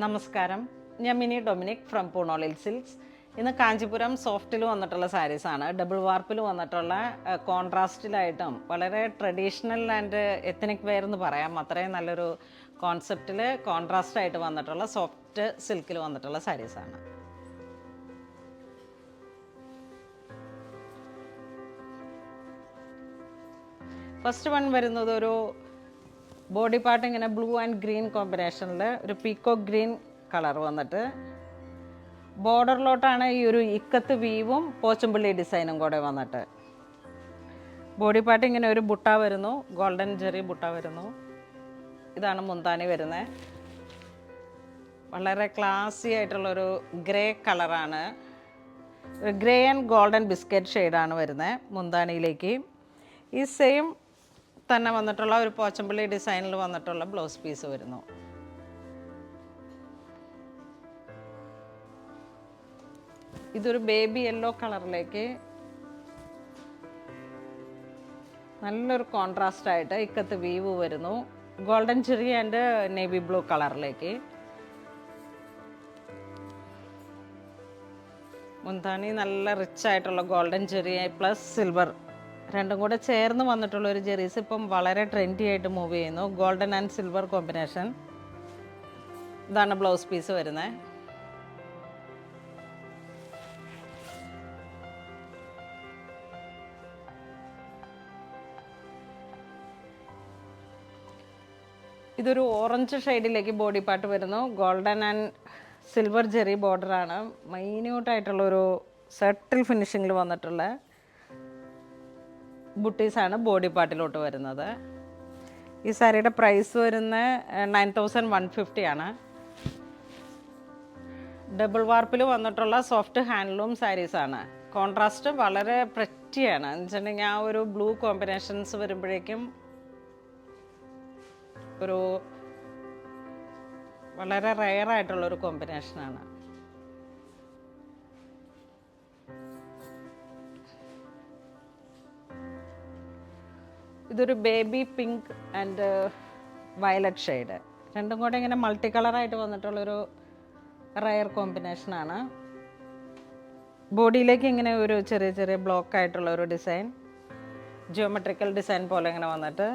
നമസ്കാരം, ഞാൻ mini Dominic from പൂണോളിൽ silks. ഇന്ന് കാഞ്ചീപുരം സോഫ്റ്റിൽ വന്നിട്ടുള്ള സാരീസാണ്. ഡബിൾ വാർപ്പിൽ വന്നിട്ടുള്ള കോൺട്രാസ്റ്റിലായിട്ടും വളരെ ട്രഡീഷണൽ ആൻഡ് എത്നിക് വെയർ എന്ന് പറയാം. അത്രയും നല്ലൊരു കോൺസെപ്റ്റിൽ കോൺട്രാസ്റ്റായിട്ട് വന്നിട്ടുള്ള സോഫ്റ്റ് സിൽക്കിൽ വന്നിട്ടുള്ള സാരീസാണ്. ഫസ്റ്റ് വൺ വരുന്നത് ഒരു ബോഡി പാർട്ട് ഇങ്ങനെ ബ്ലൂ ആൻഡ് ഗ്രീൻ കോമ്പിനേഷനിൽ ഒരു പീക്കോ ഗ്രീൻ കളർ വന്നിട്ട് ബോർഡറിലോട്ടാണ് ഈ ഒരു ഇക്കത്ത് വീവും പോച്ചമ്പള്ളി ഡിസൈനും കൂടെ വന്നിട്ട് ബോഡി പാർട്ട് ഇങ്ങനെ ഒരു ബുട്ട വരുന്നു, ഗോൾഡൻ ജെറി ബുട്ട വരുന്നു. ഇതാണ് മുന്താനി വരുന്നത്. വളരെ ക്ലാസി ആയിട്ടുള്ളൊരു ഗ്രേ കളറാണ്, ഒരു ഗ്രേ ആൻഡ് ഗോൾഡൻ ബിസ്ക്കറ്റ് ഷെയ്ഡാണ് വരുന്നത് മുന്താനിയിലേക്ക്. ഈ സെയിം തന്നെ വന്നിട്ടുള്ള ഒരു പോച്ചമ്പള്ളി ഡിസൈനിൽ വന്നിട്ടുള്ള ബ്ലൗസ് പീസ് വരുന്നു. ഇതൊരു ബേബി യെല്ലോ കളറിലേക്ക് നല്ലൊരു കോൺട്രാസ്റ്റ് ആയിട്ട് ഇക്കത്ത് വീവ് വരുന്നു, golden cherry and navy blue കളറിലേക്ക്. മുന്താനി നല്ല റിച്ച് ആയിട്ടുള്ള ഗോൾഡൻ ചെറി പ്ലസ് സിൽവർ രണ്ടും കൂടെ ചേർന്ന് വന്നിട്ടുള്ള ഒരു ജെറീസ് ഇപ്പം വളരെ ട്രെൻഡി ആയിട്ട് മൂവ് ചെയ്യുന്നു. Golden and silver combination. ഇതാണ് ബ്ലൗസ് പീസ് വരുന്നത്. ഇതൊരു ഓറഞ്ച് ഷെയ്ഡിലേക്ക് ബോഡി പാർട്ട് വരുന്നു. ഗോൾഡൻ ആൻഡ് സിൽവർ ജെറി ബോർഡറാണ്. മൈന്യൂട്ടായിട്ടുള്ളൊരു സെട്ടിൽ ഫിനിഷിങ്ങിൽ വന്നിട്ടുള്ള ബുട്ടീസാണ് ബോഡി പാർട്ടിലോട്ട് വരുന്നത്. ഈ സാരിയുടെ പ്രൈസ് വരുന്ന 9150 ആണ്. ഡബിൾ വാർപ്പിൽ വന്നിട്ടുള്ള സോഫ്റ്റ് ഹാൻഡ്ലൂം സാരീസാണ്. കോൺട്രാസ്റ്റ് വളരെ പ്രെറ്റിയാണ്. എന്ന് വെച്ചിട്ടുണ്ടെങ്കിൽ ആ ഒരു ബ്ലൂ കോമ്പിനേഷൻസ് വരുമ്പോഴേക്കും ഒരു വളരെ റെയറായിട്ടുള്ളൊരു കോമ്പിനേഷനാണ്. ഇതൊരു baby pink and violet shade രണ്ടും കൂടെ ഇങ്ങനെ മൾട്ടി കളറായിട്ട് വന്നിട്ടുള്ളൊരു റയർ കോമ്പിനേഷനാണ്. ബോഡിയിലേക്ക് ഇങ്ങനെ ഒരു ചെറിയ ചെറിയ ബ്ലോക്ക് ആയിട്ടുള്ള ഒരു ഡിസൈൻ, ജിയോമെട്രിക്കൽ ഡിസൈൻ പോലെ ഇങ്ങനെ വന്നിട്ട്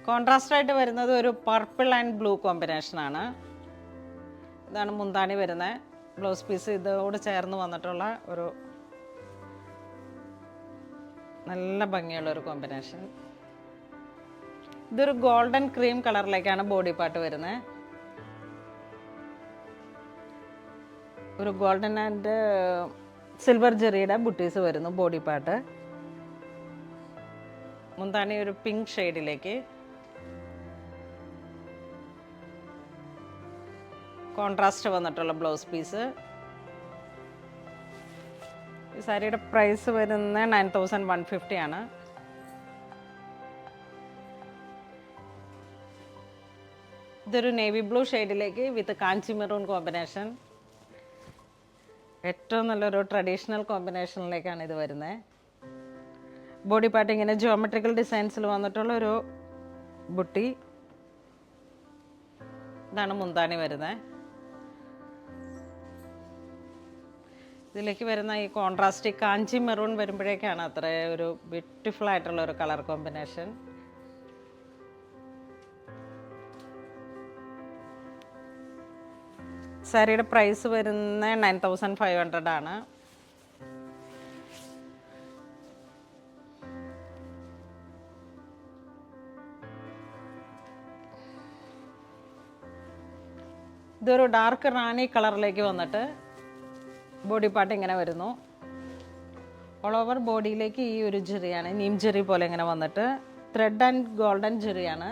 കോൺട്രാസ്റ്റായിട്ട് വരുന്നത് ഒരു പർപ്പിൾ ആൻഡ് ബ്ലൂ കോമ്പിനേഷനാണ്. ഇതാണ് മുന്താണി വരുന്നത്. ബ്ലൗസ് പീസ് ഇതോട് ചേർന്ന് വന്നിട്ടുള്ള ഒരു നല്ല ഭംഗിയുള്ള ഒരു കോമ്പിനേഷൻ. ഇതൊരു ഗോൾഡൻ ക്രീം കളറിലേക്കാണ് ബോഡി പാർട്ട് വരുന്നത്. ഒരു ഗോൾഡൻ ആൻഡ് സിൽവർ ജെറിയുടെ ബുട്ടീസ് വരുന്നു ബോഡി പാർട്ട്. മുന്താണി ഒരു പിങ്ക് ഷെയ്ഡിലേക്ക് കോൺട്രാസ്റ്റ് വന്നിട്ടുള്ള ബ്ലൗസ് പീസ്. ഈ സാരിയുടെ പ്രൈസ് വരുന്ന 9150 ആണ്. ഇതൊരു നേവി ബ്ലൂ ഷെയ്ഡിലേക്ക് വിത്ത് കാഞ്ചി മെറൂൺ കോമ്പിനേഷൻ. ഏറ്റവും നല്ലൊരു ട്രഡീഷണൽ കോമ്പിനേഷനിലേക്കാണ് ഇത് വരുന്നത്. ബോഡി പാർട്ട് ഇങ്ങനെ ജിയോമെട്രിക്കൽ ഡിസൈൻസിൽ വന്നിട്ടുള്ള ഒരു ബുട്ടി. ഇതാണ് മുന്താണി വരുന്നത്. ഇതിലേക്ക് വരുന്ന ഈ കോൺട്രാസ്റ്റ് കാഞ്ചി മെറൂൺ വരുമ്പോഴേക്കാണ് അത്ര ഒരു ബ്യൂട്ടിഫുൾ ആയിട്ടുള്ള ഒരു കളർ കോമ്പിനേഷൻ. സാരിയുടെ പ്രൈസ് വരുന്ന 9500 ആണ്. ഇതൊരു ഡാർക്ക് റാണി കളറിലേക്ക് വന്നിട്ട് ബോഡി പാർട്ട് ഇങ്ങനെ വരുന്നു. ഓൾ ഓവർ ബോഡിയിലേക്ക് ഈ ഒരു ജെറിയാണ്, നീം ജെറി പോലെ ഇങ്ങനെ വന്നിട്ട് ത്രെഡ് ആൻഡ് ഗോൾഡൻ ജെറിയാണ്.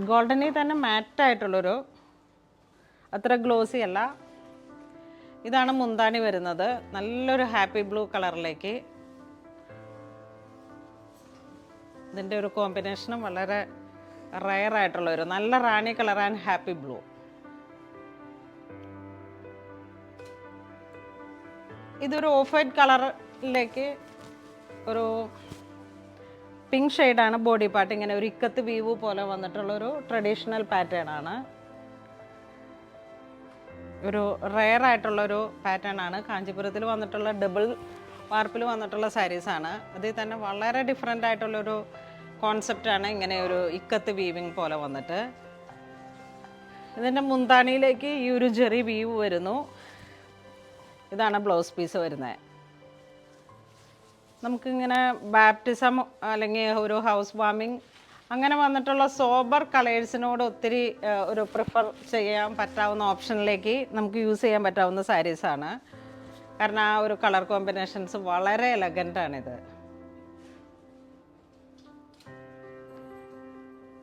ഗോൾഡനിൽ തന്നെ മാറ്റായിട്ടുള്ളൊരു അത്ര ഗ്ലോസി അല്ല. ഇതാണ് മുന്താണി വരുന്നത്. നല്ലൊരു ഹാപ്പി ബ്ലൂ കളറിലേക്ക്. ഇതിൻ്റെ ഒരു കോമ്പിനേഷനും വളരെ റയറായിട്ടുള്ളൊരു നല്ല റാണി കളർ ആൻഡ് ഹാപ്പി ബ്ലൂ. ഇതൊരു ഓഫ് വൈറ്റ് കളറിലേക്ക് ഒരു പിങ്ക് ഷെയ്ഡാണ് ബോഡി പാർട്ട്. ഇങ്ങനെ ഒരു ഇക്കത്ത് വീവ് പോലെ വന്നിട്ടുള്ളൊരു ട്രഡീഷണൽ പാറ്റേൺ ആണ്. ഒരു റെയർ ആയിട്ടുള്ളൊരു പാറ്റേൺ ആണ്. കാഞ്ചീപുരത്തിൽ വന്നിട്ടുള്ള ഡബിൾ വാർപ്പിൽ വന്നിട്ടുള്ള സാരീസാണ്. അതിൽ തന്നെ വളരെ ഡിഫറെൻ്റ് ആയിട്ടുള്ളൊരു കോൺസെപ്റ്റാണ് ഇങ്ങനെ ഒരു ഇക്കത്ത് വീവിങ് പോലെ വന്നിട്ട്. ഇതിൻ്റെ മുന്താണിയിലേക്ക് ഈ ഒരു ജെറി വീവ് വരുന്നു. ഇതാണ് ബ്ലൗസ് പീസ് വരുന്നത്. നമുക്കിങ്ങനെ ബാപ്റ്റിസം അല്ലെങ്കിൽ ഒരു ഹൗസ് വാമിങ് അങ്ങനെ വന്നിട്ടുള്ള സോബർ കളേഴ്സിനോട് ഒത്തിരി ഒരു പ്രിഫർ ചെയ്യാൻ പറ്റാവുന്ന ഓപ്ഷനിലേക്ക് നമുക്ക് യൂസ് ചെയ്യാൻ പറ്റാവുന്ന സാരീസാണ്. കാരണം ആ ഒരു കളർ കോമ്പിനേഷൻസ് വളരെ എലഗൻ്റാണിത്.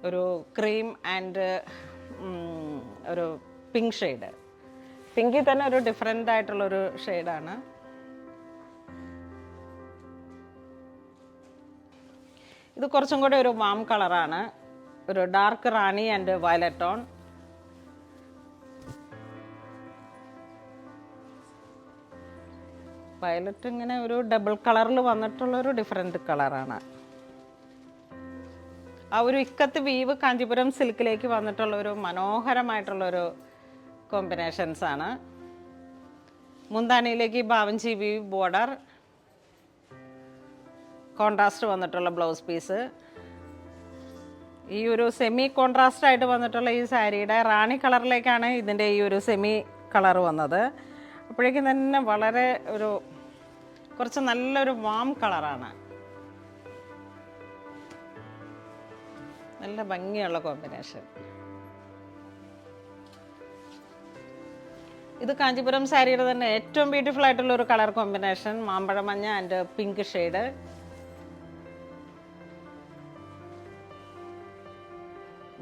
ഒരു ക്രീം ആൻഡ് ഒരു പിങ്ക് ഷെയ്ഡ്. പിങ്കിൽ തന്നെ ഒരു ഡിഫറെൻ്റ് ആയിട്ടുള്ളൊരു ഷെയ്ഡാണ്. ഇത് കുറച്ചും കൂടെ ഒരു വാം കളറാണ്. ഒരു dark rani and violet tone. Violet ഇങ്ങനെ ഒരു ഡബിൾ കളറിൽ വന്നിട്ടുള്ളൊരു ഡിഫറെൻ്റ് കളറാണ്. ആ ഒരു ഇക്കത്ത് വീവ് കാഞ്ചീപുരം സിൽക്കിലേക്ക് വന്നിട്ടുള്ളൊരു മനോഹരമായിട്ടുള്ളൊരു കോമ്പിനേഷൻസാണ്. മുന്താണിയിലേക്ക് ബാവഞ്ചി വീവ് ബോർഡർ, കോൺട്രാസ്റ്റ് വന്നിട്ടുള്ള ബ്ലൗസ് പീസ്. ഈ ഒരു സെമി കോൺട്രാസ്റ്റ് ആയിട്ട് വന്നിട്ടുള്ള ഈ സാരിയുടെ റാണി കളറിലേക്കാണ് ഇതിൻ്റെ ഈ ഒരു സെമി കളർ വന്നത്. അപ്പോഴേക്കും തന്നെ വളരെ ഒരു കുറച്ച് നല്ലൊരു വാം കളറാണ്. നല്ല ഭംഗിയുള്ള കോമ്പിനേഷൻ. ഇത് കാഞ്ചീപുരം സാരിയുടെ തന്നെ ഏറ്റവും ബ്യൂട്ടിഫുൾ ആയിട്ടുള്ള ഒരു കളർ കോമ്പിനേഷൻ, മാമ്പഴ മഞ്ഞ and pink shade.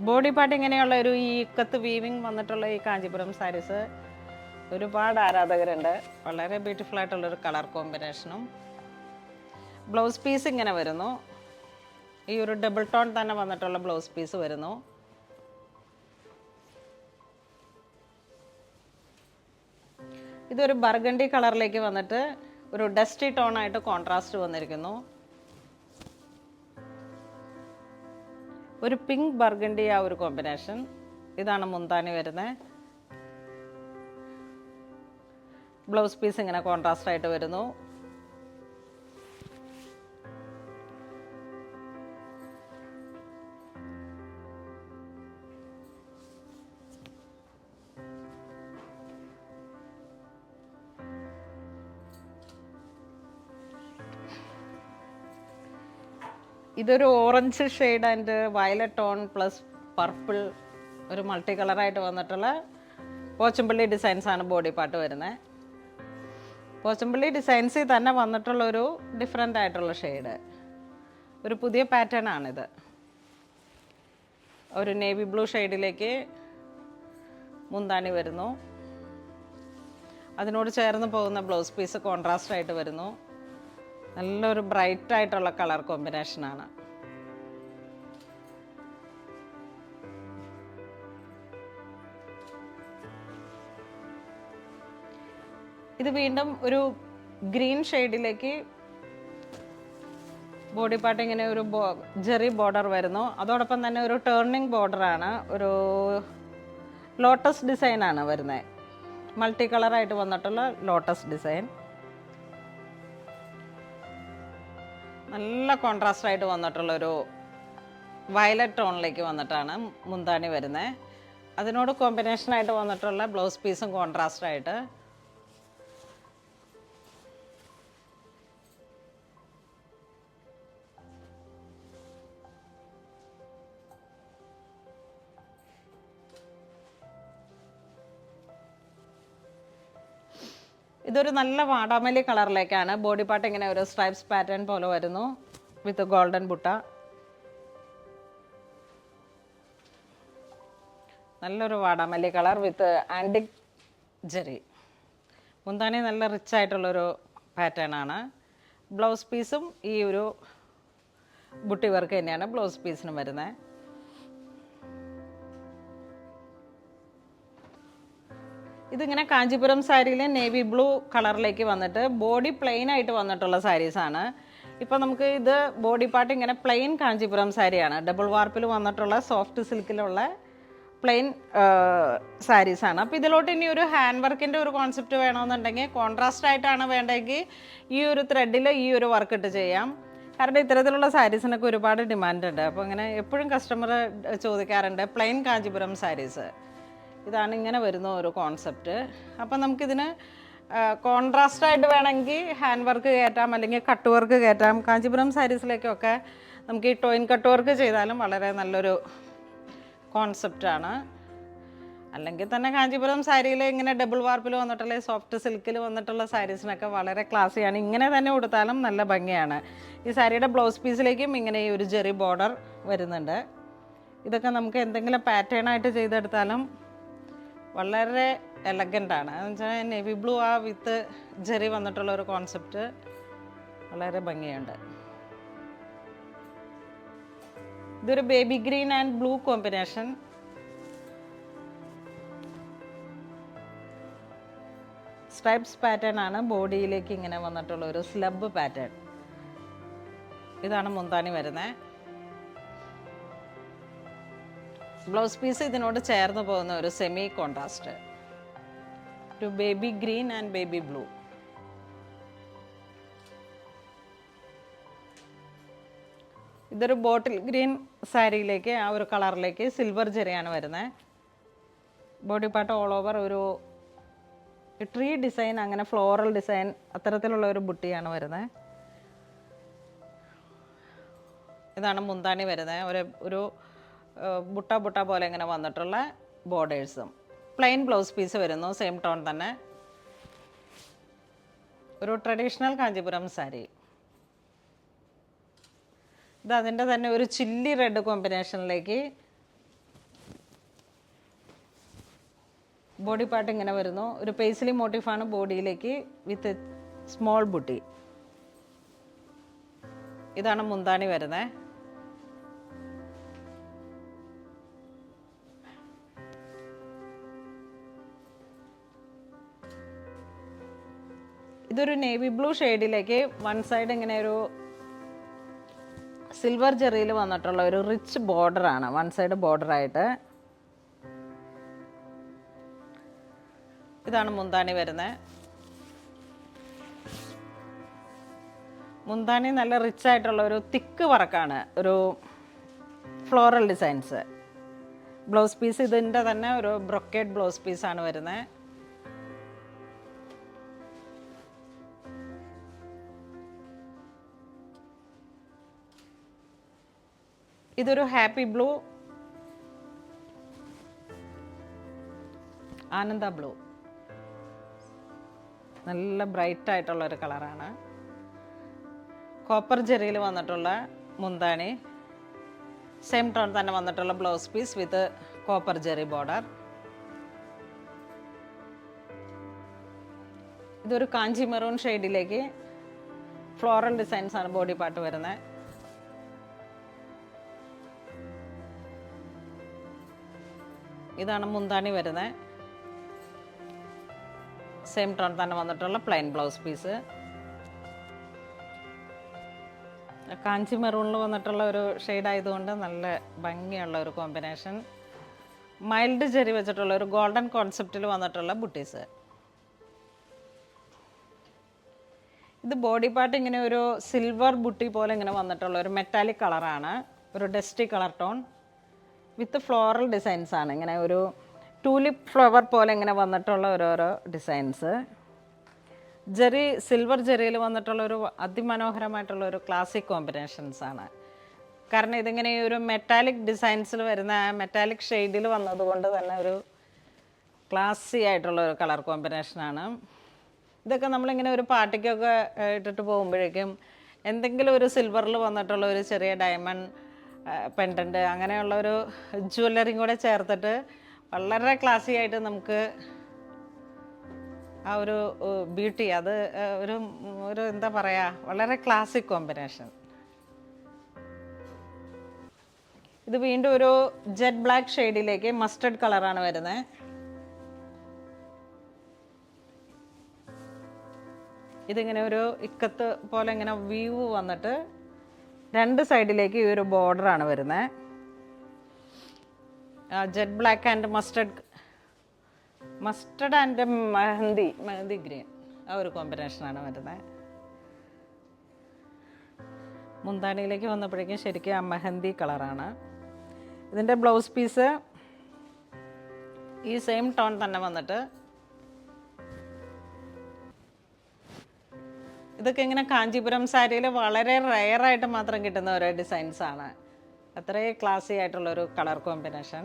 Body part ഇങ്ങനെയുള്ള ഒരു ഈ ഇക്കത്ത് വീവിങ് വന്നിട്ടുള്ള ഈ കാഞ്ചീപുരം സാരീസ് ഒരുപാട് ആരാധകരുണ്ട്. വളരെ ബ്യൂട്ടിഫുൾ ആയിട്ടുള്ളൊരു കളർ കോമ്പിനേഷനും. ബ്ലൗസ് പീസ് ഇങ്ങനെ വരുന്നു. ഈ ഒരു ഡബിൾ ടോൺ തന്നെ വന്നിട്ടുള്ള ബ്ലൗസ് പീസ് വരുന്നു. ഇതൊരു ബർഗണ്ടി കളറിലേക്ക് വന്നിട്ട് ഒരു ഡസ്റ്റി ടോൺ ആയിട്ട് കോൺട്രാസ്റ്റ് വന്നിരിക്കുന്നു. ഒരു പിങ്ക് ബർഗണ്ടി ആ ഒരു കോമ്പിനേഷൻ. ഇതാണ് മുന്താണി വരുന്നത്. ബ്ലൗസ് പീസ് ഇങ്ങനെ കോൺട്രാസ്റ്റ് ആയിട്ട് വരുന്നു. ഇതൊരു orange shade and violet tone plus purple, ഒരു മൾട്ടി കളറായിട്ട് വന്നിട്ടുള്ള പോച്ചമ്പള്ളി ഡിസൈൻസാണ് ബോഡി പാർട്ട് വരുന്നത്. പോച്ചമ്പള്ളി ഡിസൈൻസിൽ തന്നെ വന്നിട്ടുള്ളൊരു ഡിഫറെൻ്റ് ആയിട്ടുള്ള ഷെയ്ഡ്, ഒരു പുതിയ പാറ്റേൺ ആണിത്. ഒരു നേവി ബ്ലൂ ഷെയ്ഡിലേക്ക് മുന്താണി വരുന്നു. അതിനോട് ചേർന്ന് പോകുന്ന ബ്ലൗസ് പീസ് കോൺട്രാസ്റ്റ് ആയിട്ട് വരുന്നു. നല്ലൊരു ബ്രൈറ്റ് ആയിട്ടുള്ള കളർ കോമ്പിനേഷനാണ്. ഇത് വീണ്ടും ഒരു ഗ്രീൻ ഷെയ്ഡിലേക്ക് ബോഡി പാർട്ട് ഇങ്ങനെ ഒരു ജെറി ബോർഡർ വരുന്നു. അതോടൊപ്പം തന്നെ ഒരു ടേണിംഗ് ബോർഡറാണ്. ഒരു ലോട്ടസ് ഡിസൈനാണ് വരുന്നത്. മൾട്ടി കളറായിട്ട് വന്നിട്ടുള്ള ലോട്ടസ് ഡിസൈൻ. നല്ല കോൺട്രാസ്റ്റ് ആയിട്ട് വന്നിട്ടുള്ളൊരു വയലറ്റ് ടോണിലേക്ക് വന്നിട്ടാണ് മുന്താണി വരുന്നത്. അതിനോട് കോമ്പിനേഷനായിട്ട് വന്നിട്ടുള്ള ബ്ലൗസ് പീസും കോൺട്രാസ്റ്റ് ആയിട്ട്. ഇതൊരു നല്ല വാടാമല്ലി കളറിലേക്കാണ്. ബോഡി പാർട്ട് ഇങ്ങനെ ഒരു സ്ട്രൈപ്സ് പാറ്റേൺ പോലെ വരുന്നു വിത്ത് ഗോൾഡൻ ബുട്ട. നല്ലൊരു വാടാമല്ലി കളർ വിത്ത് ആൻറ്റിക് ജെറി. മുന്താണി നല്ല റിച്ച് ആയിട്ടുള്ളൊരു പാറ്റേൺ ആണ്. ബ്ലൗസ് പീസും ഈ ഒരു ബുട്ടി വർക്ക് തന്നെയാണ് ബ്ലൗസ് പീസിനും വരുന്നത്. ഇതിങ്ങനെ കാഞ്ചീപുരം സാരിയിൽ നേവി ബ്ലൂ കളറിലേക്ക് വന്നിട്ട് ബോഡി പ്ലെയിൻ ആയിട്ട് വന്നിട്ടുള്ള സാരീസാണ്. ഇപ്പോൾ നമുക്ക് ഇത് ബോഡി പാർട്ട് ഇങ്ങനെ പ്ലെയിൻ കാഞ്ചീപുരം സാരിയാണ്. ഡബിൾ വാർപ്പിൽ വന്നിട്ടുള്ള സോഫ്റ്റ് സിൽക്കിലുള്ള പ്ലെയിൻ സാരീസാണ്. അപ്പോൾ ഇതിലോട്ട് ഇനി ഒരു ഹാൻഡ് വർക്കിൻ്റെ ഒരു കോൺസെപ്റ്റ് വേണമെന്നുണ്ടെങ്കിൽ കോൺട്രാസ്റ്റ് ആയിട്ടാണ് വേണ്ടെങ്കിൽ ഈ ഒരു ത്രെഡിൽ ഈ ഒരു വർക്ക് ഇട്ട് ചെയ്യാം. കാരണം ഇത്തരത്തിലുള്ള സാരീസിനൊക്കെ ഒരുപാട് ഡിമാൻഡ് ഉണ്ട്. അപ്പോൾ ഇങ്ങനെ എപ്പോഴും കസ്റ്റമർ ചോദിക്കാറുണ്ട് പ്ലെയിൻ കാഞ്ചീപുരം സാരീസ്. ഇതാണ് ഇങ്ങനെ വരുന്ന ഒരു കോൺസെപ്റ്റ്. അപ്പം നമുക്കിതിന് കോൺട്രാസ്റ്റ് ആയിട്ട് വേണമെങ്കിൽ ഹാൻഡ് വർക്ക് കയറ്റാം, അല്ലെങ്കിൽ കട്ട് വർക്ക് കയറ്റാം. കാഞ്ചീപുരം സാരീസിലേക്കൊക്കെ നമുക്ക് ഈ ടോയിൻ കട്ട് വർക്ക് ചെയ്താലും വളരെ നല്ലൊരു കോൺസെപ്റ്റാണ്. അല്ലെങ്കിൽ തന്നെ കാഞ്ചീപുരം സാരിയിൽ ഇങ്ങനെ ഡബിൾ വാർപ്പിൽ വന്നിട്ടുള്ള സോഫ്റ്റ് സിൽക്കിൽ വന്നിട്ടുള്ള സാരീസിനൊക്കെ വളരെ ക്ലാസ്സിയാണ്. ഇങ്ങനെ തന്നെ കൊടുത്താലും നല്ല ഭംഗിയാണ്. ഈ സാരിയുടെ ബ്ലൗസ് പീസിലേക്കും ഇങ്ങനെ ഈ ഒരു ജെറി ബോർഡർ വരുന്നുണ്ട്. ഇതൊക്കെ നമുക്ക് എന്തെങ്കിലും പാറ്റേൺ ആയിട്ട് ചെയ്തെടുത്താലും വളരെ എലഗൻ്റാണ്. എന്ന് വെച്ചാൽ നേവി ബ്ലൂ ആ വിത്ത് ജെറി വന്നിട്ടുള്ള ഒരു കോൺസെപ്റ്റ് വളരെ ഭംഗിയുണ്ട്. ഇതൊരു baby green and blue combination. Stripes pattern ആണ്. ബോഡിയിലേക്ക് ഇങ്ങനെ വന്നിട്ടുള്ള ഒരു സ്ലബ് പാറ്റേൺ. ഇതാണ് മുന്താണി വരുന്നത്. ബ്ലൗസ് പീസ് ഇതിനോട് ചേർന്ന് പോകുന്ന ഒരു സെമി കോൺട്രാസ്റ്റ്, ഒരു baby green and baby blue. ഇതൊരു ബോട്ടിൽ ഗ്രീൻ സാരിയിലേക്ക് ആ ഒരു കളറിലേക്ക് സിൽവർ ജെറിയാണ് വരുന്നത്. ബോഡി പാർട്ട് ഓൾ ഓവർ ഒരു ട്രീ ഡിസൈൻ, അങ്ങനെ ഫ്ലോറൽ ഡിസൈൻ അത്തരത്തിലുള്ള ഒരു ബുട്ടിയാണ് വരുന്നത്. ഇതാണ് മുന്താണി വരുന്നത്. ഒരു ബുട്ട ബുട്ട പോലെ ഇങ്ങനെ വന്നിട്ടുള്ള ബോർഡേഴ്സും. പ്ലെയിൻ ബ്ലൗസ് പീസ് വരുന്നു, സെയിം ടോൺ തന്നെ. ഒരു ട്രഡീഷണൽ കാഞ്ചീപുരം സാരി. ഇത് അതിൻ്റെ തന്നെ ഒരു ചില്ലി റെഡ് കോമ്പിനേഷനിലേക്ക് ബോഡി പാർട്ട് ഇങ്ങനെ വരുന്നു. ഒരു പേസ്ലി മോട്ടീഫാണ് ബോഡിയിലേക്ക് വിത്ത് സ്മോൾ ബുട്ടി. ഇതാണ് മുന്താണി വരുന്നത്. ഇതൊരു നേവി ബ്ലൂ ഷെയ്ഡിലേക്ക് വൺ സൈഡ് ഇങ്ങനെ ഒരു സിൽവർ ജെറിയിൽ വന്നിട്ടുള്ള ഒരു റിച്ച് ബോർഡറാണ്, വൺ സൈഡ് ബോർഡറായിട്ട്. ഇതാണ് മുന്താണി വരുന്നത്. മുന്താണി നല്ല റിച്ച് ആയിട്ടുള്ള ഒരു തിക്ക് വർക്കാണ്, ഒരു ഫ്ലോറൽ ഡിസൈൻസ്. ബ്ലൗസ് പീസ് ഇതിൻ്റെ തന്നെ ഒരു ബ്രൊക്കേഡ് ബ്ലൗസ് പീസാണ് വരുന്നത്. ഇതൊരു ഹാപ്പി ബ്ലൂ, ആനന്ദ ബ്ലൂ. നല്ല ബ്രൈറ്റ് ആയിട്ടുള്ള ഒരു കളറാണ്. കോപ്പർ ജെറിയിൽ വന്നിട്ടുള്ള മുന്താണി, സെയിം ടോൺ തന്നെ വന്നിട്ടുള്ള blouse piece with copper zari border. ഇതൊരു കാഞ്ചി മെറൂൺ ഷെയ്ഡിലേക്ക് ഫ്ലോറൽ ഡിസൈൻസ് ആണ് ബോഡി പാർട്ട് വരുന്നത്. ഇതാണ് മുന്താണി വരുന്നത്. സെയിം ടോൺ തന്നെ വന്നിട്ടുള്ള പ്ലെയിൻ ബ്ലൗസ് പീസ്. കാഞ്ചി മെറൂണിൽ വന്നിട്ടുള്ള ഒരു ഷെയ്ഡ് ആയതുകൊണ്ട് നല്ല ഭംഗിയുള്ള ഒരു കോമ്പിനേഷൻ. മൈൽഡ് ജെറി വെച്ചിട്ടുള്ള ഒരു ഗോൾഡൻ കോൺസെപ്റ്റിൽ വന്നിട്ടുള്ള ബുട്ടീസ്. ഇത് ബോഡി പാർട്ട് ഇങ്ങനെ ഒരു സിൽവർ ബുട്ടി പോലെ ഇങ്ങനെ വന്നിട്ടുള്ള ഒരു മെറ്റാലിക് കളറാണ്, ഒരു ഡസ്റ്റി കളർ ടോൺ വിത്ത് ഫ്ലോറൽ ഡിസൈൻസ് ആണ്. ഇങ്ങനെ ഒരു ടൂലിപ്പ് ഫ്ലവർ പോലെ ഇങ്ങനെ വന്നിട്ടുള്ള ഓരോരോ ഡിസൈൻസ്. ജെറി, സിൽവർ ജെറിയിൽ വന്നിട്ടുള്ള ഒരു അതിമനോഹരമായിട്ടുള്ള ഒരു ക്ലാസിക് കോമ്പിനേഷൻസ് ആണ്. കാരണം ഇതിങ്ങനെ ഒരു മെറ്റാലിക് ഡിസൈൻസിൽ വരുന്ന മെറ്റാലിക് ഷെയ്ഡിൽ വന്നതുകൊണ്ട് തന്നെ ഒരു ക്ലാസി ആയിട്ടുള്ള ഒരു കളർ കോമ്പിനേഷനാണ്. ഇതൊക്കെ നമ്മളിങ്ങനെ ഒരു പാർട്ടിക്കൊക്കെ ഇട്ടിട്ട് പോകുമ്പോഴേക്കും എന്തെങ്കിലും ഒരു സിൽവറിൽ വന്നിട്ടുള്ള ഒരു ചെറിയ ഡയമണ്ട് പെൻഡൻറ്റ് അങ്ങനെയുള്ള ഒരു ജ്വല്ലറിയും കൂടെ ചേർത്തിട്ട് വളരെ ക്ലാസി ആയിട്ട് നമുക്ക് ആ ഒരു ബ്യൂട്ടി, അത് ഒരു എന്താ പറയുക, വളരെ ക്ലാസിക് കോമ്പിനേഷൻ. ഇത് വീണ്ടും ഒരു ജെറ്റ് ബ്ലാക്ക് ഷെയ്ഡിലേക്ക് മസ്റ്റർഡ് കളറാണ് വരുന്നത്. ഇതിങ്ങനെ ഒരു ഇക്കത്ത് പോലെ ഇങ്ങനെ വ്യൂ വന്നിട്ട് 2 സൈഡിലേക്ക് ഈ ഒരു ബോർഡറാണ് വരുന്നത്. Jet black and mustard and mehndi green, ആ ഒരു കോമ്പിനേഷനാണ് വരുന്നത്. മുന്താണിയിലേക്ക് വന്നപ്പോഴേക്കും ശരിക്കും ആ മെഹന്തി കളറാണ്. ഇതിൻ്റെ ബ്ലൗസ് പീസ് ഈ സെയിം ടോൺ തന്നെ വന്നിട്ട് ഇതൊക്കെ ഇങ്ങനെ കാഞ്ചീപുരം സാരിയിൽ വളരെ റെയറായിട്ട് മാത്രം കിട്ടുന്ന ഓരോ ഡിസൈൻസാണ്. അത്രയും ക്ലാസി ആയിട്ടുള്ളൊരു കളർ കോമ്പിനേഷൻ.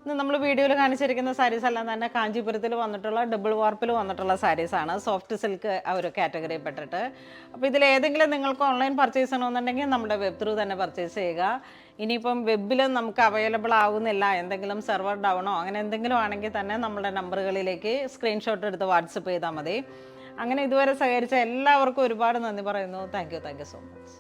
ഇന്ന് നമ്മൾ വീഡിയോയിൽ കാണിച്ചിരിക്കുന്ന സാരീസ് എല്ലാം തന്നെ കാഞ്ചീപുരത്തിൽ വന്നിട്ടുള്ള ഡബിൾ വാർപ്പിൽ വന്നിട്ടുള്ള സാരീസാണ്, സോഫ്റ്റ് സിൽക്ക് ആ ഒരു കാറ്റഗറിയിൽ പെട്ടിട്ട്. അപ്പോൾ ഇതിൽ ഏതെങ്കിലും നിങ്ങൾക്ക് ഓൺലൈൻ പർച്ചേസ് ചെയ്യണമെന്നുണ്ടെങ്കിൽ നമ്മുടെ വെബ് ത്രൂ തന്നെ പർച്ചേസ് ചെയ്യുക. ഇനിയിപ്പം വെബിൽ നമുക്ക് അവൈലബിൾ ആവുന്നില്ല, എന്തെങ്കിലും സെർവർ ഡൗണോ അങ്ങനെ എന്തെങ്കിലും ആണെങ്കിൽ തന്നെ നമ്മുടെ നമ്പറുകളിലേക്ക് സ്ക്രീൻഷോട്ട് എടുത്ത് വാട്സപ്പ് ചെയ്താൽ മതി. അങ്ങനെ ഇതുവരെ സഹകരിച്ച എല്ലാവർക്കും ഒരുപാട് നന്ദി പറയുന്നു. Thank you so much.